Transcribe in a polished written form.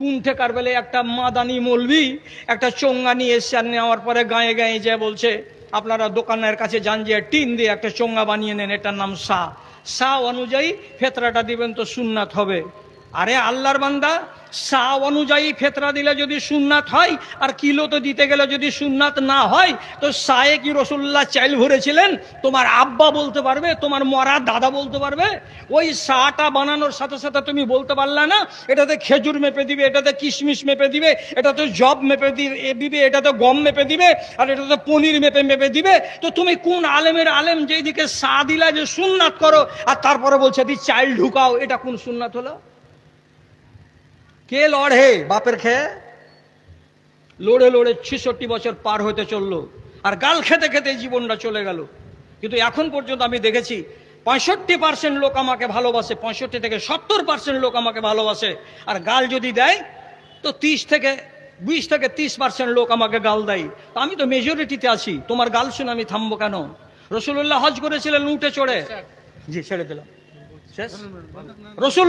কুণ্ঠেকার বেলে একটা মাদানি মৌলবি একটা চোঙ্গা নিয়ে এসছে, আর নেওয়ার পরে গায়ে গায়ে যে বলছে আপনারা দোকানের কাছে যান, যে টিন দিয়ে একটা চোঙ্গা বানিয়ে নেন, এটার নাম সা অনুযায়ী ফেতরাটা দিবেন তো সুন্নাত হবে। আরে আল্লাহর বান্দা, সা অনুযায়ী ফেতরা দিলে যদি সুন্নাত হয়, আর কিলো তো দিতে গেলে যদি সুন্নাত না হয়, তো সায়ে কি রসুল্লাহ চাইল ভরেছিলেন? তোমার আব্বা বলতে পারবে, তোমার মরা দাদা বলতে পারবে? ওই সাটা বানানোর সাথে সাথে তুমি বলতে পারলে না এটাতে খেজুর মেপে দিবে, এটাতে কিশমিশ মেপে দিবে, এটাতে জব মেপে দিবে, এটাতে গম মেপে দিবে, আর এটাতে পনির মেপে দিবে। তো তুমি কোন আলেমের আলেম যেদিকে সা দিলা যে সুন্নাত করো, আর তারপরে বলছে দি চাইল ঢুকাও, এটা কোন সুন্নাত হলো? কে লড়ে বাপের খেয়ে? লড়ে লড়ে 66 বছর পার হতে চললো, আর গাল খেতে খেতে জীবনটা চলে গেল। কিন্তু এখন পর্যন্ত আমি দেখেছি 65% লোক আমাকে ভালোবাসে, 65 থেকে 70% লোক আমাকে ভালোবাসে। আর গাল যদি দেয় তো 20 থেকে 30% লোক আমাকে গাল দেয়। তো আমি তো মেজরিটিতে আছি, তোমার গাল শুনে আমি থামবো কেন? রাসূলুল্লাহ হজ করেছিলেন উটে চড়ে। জি ছেড়ে দিলাম, শেষ। রাসূল